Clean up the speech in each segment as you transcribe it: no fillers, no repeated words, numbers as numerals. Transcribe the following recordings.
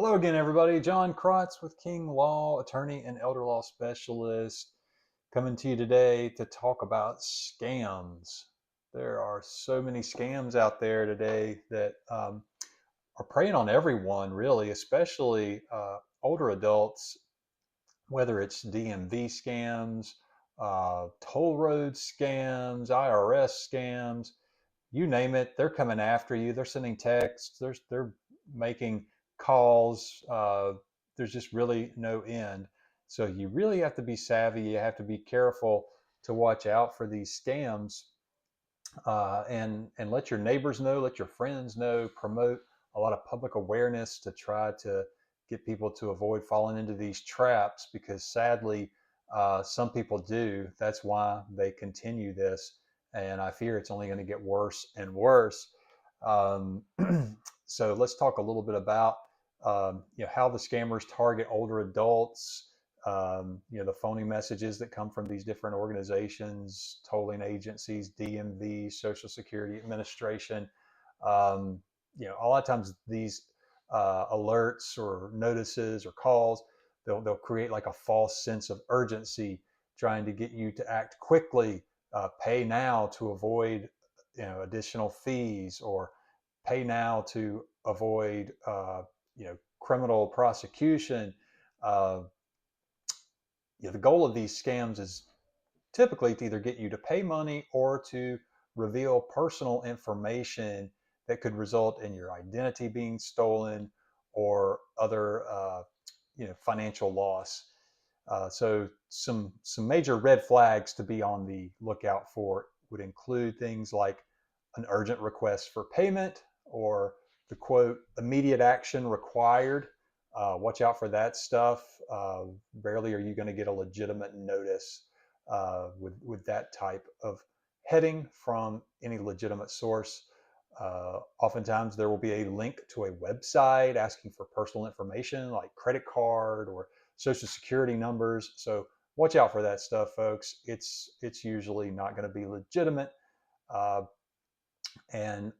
Hello again, everybody. John Krotz with King Law, attorney and elder law specialist, coming to you today to talk about scams. There are so many scams out there today that are preying on everyone, really, especially older adults, whether it's DMV scams, toll road scams, IRS scams, you name it, they're coming after you. They're sending texts. They're making calls. There's just really no end. So you really have to be savvy. You have to be careful to watch out for these scams, and let your neighbors know, let your friends know, promote a lot of public awareness to try to get people to avoid falling into these traps. Because sadly, some people do. That's why they continue this, and I fear it's only going to get worse and worse. Um, so let's talk a little bit about how the scammers target older adults. The phony messages that come from these different organizations, tolling agencies, DMV, Social Security Administration. Um, a lot of times these alerts or notices or calls, they'll create like a false sense of urgency, trying to get you to act quickly, pay now to avoid additional fees, or pay now to avoid criminal prosecution. Uh, the goal of these scams is typically to either get you to pay money or to reveal personal information that could result in your identity being stolen or other financial loss. So some major red flags to be on the lookout for would include things like an urgent request for payment, or the quote immediate action required. Watch out for that stuff. Rarely are you going to get a legitimate notice with that type of heading from any legitimate source. Oftentimes there will be a link to a website asking for personal information like credit card or social security numbers. So watch out for that stuff, folks. It's usually not going to be legitimate, uh, and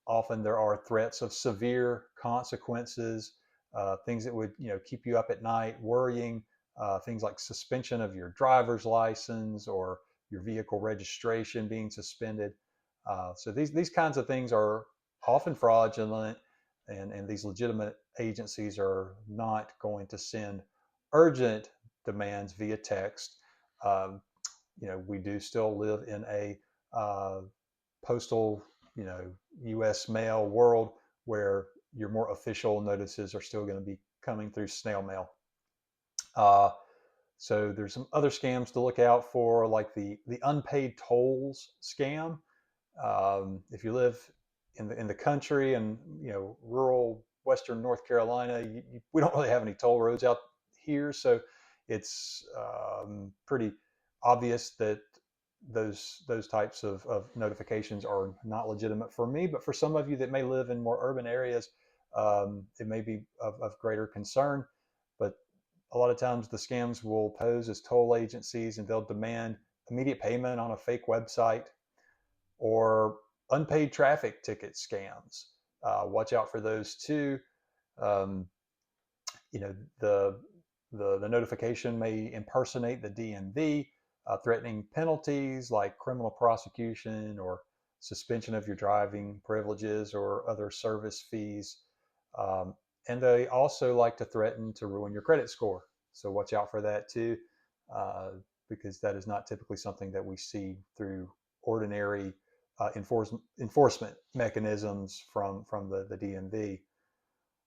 often there are threats of severe consequences, things that would keep you up at night worrying, things like suspension of your driver's license or your vehicle registration being suspended. So these kinds of things are often fraudulent, and these legitimate agencies are not going to send urgent demands via text. Um, we do still live in a postal, U.S. mail world where your more official notices are still going to be coming through snail mail. Uh, so there's some other scams to look out for, like the unpaid tolls scam. If you live in the country and rural Western North Carolina, we don't really have any toll roads out here, so it's pretty obvious that those types of notifications are not legitimate for me. But for some of you that may live in more urban areas, it may be of greater concern. But a lot of times the scams will pose as toll agencies, and they'll demand immediate payment on a fake website, or unpaid traffic ticket scams. Watch out for those too. Um, you know, the notification may impersonate the DMV, threatening penalties like criminal prosecution or suspension of your driving privileges or other service fees. Um, and they also like to threaten to ruin your credit score. So watch out for that too, uh, because that is not typically something that we see through ordinary enforcement mechanisms from the DMV.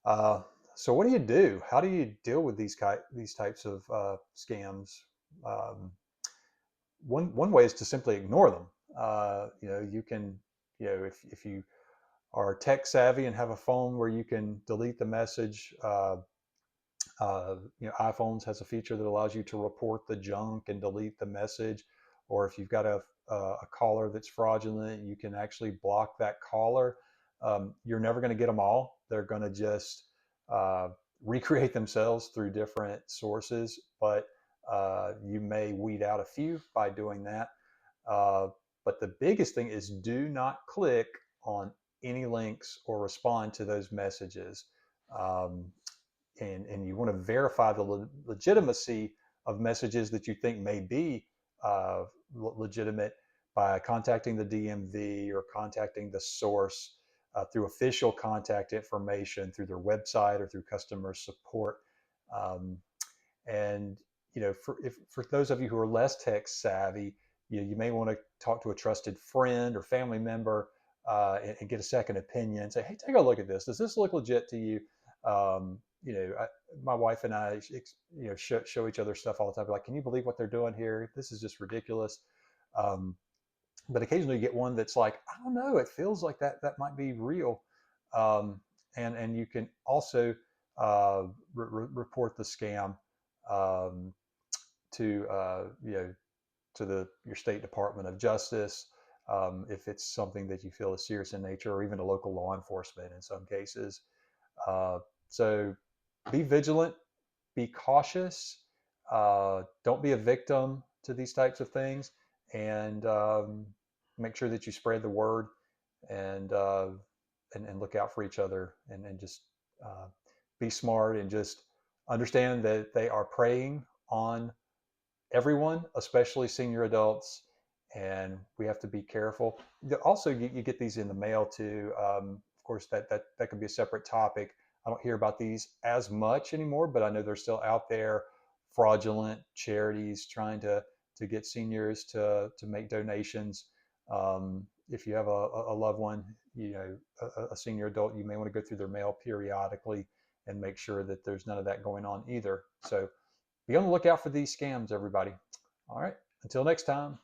Uh, so what do you do? How do you deal with these types of scams? Um, one way is to simply ignore them. You can, if you are tech savvy and have a phone where you can delete the message. iPhones has a feature that allows you to report the junk and delete the message. Or if you've got a caller that's fraudulent, you can actually block that caller. You're never going to get them all. They're going to just uh, recreate themselves through different sources, but you may weed out a few by doing that. Uh, but the biggest thing is, do not click on any links or respond to those messages. Um, and you want to verify the legitimacy of messages that you think may be legitimate by contacting the DMV or contacting the source through official contact information through their website or through customer support. Um, and for those of you who are less tech savvy, you may want to talk to a trusted friend or family member and get a second opinion. Say, hey, take a look at this. Does this look legit to you? Um, my wife and I, show each other stuff all the time. Like, can you believe what they're doing here? This is just ridiculous. Um, but occasionally you get one that's like, I don't know, it feels like that might be real. Um, and you can also report the scam um, to to your state Department of Justice if it's something that you feel is serious in nature, or even to local law enforcement in some cases. Uh, so be vigilant, be cautious, don't be a victim to these types of things, and make sure that you spread the word and and look out for each other, and just uh, be smart and just understand that they are preying on everyone, especially senior adults, and we have to be careful. Also, you get these in the mail too. Of course, that could be a separate topic. I don't hear about these as much anymore, but I know they're still out there. Fraudulent charities trying to get seniors to make donations. If you have a loved one, a senior adult, you may want to go through their mail periodically and make sure that there's none of that going on either. So be on the lookout for these scams, everybody. All right. Until next time.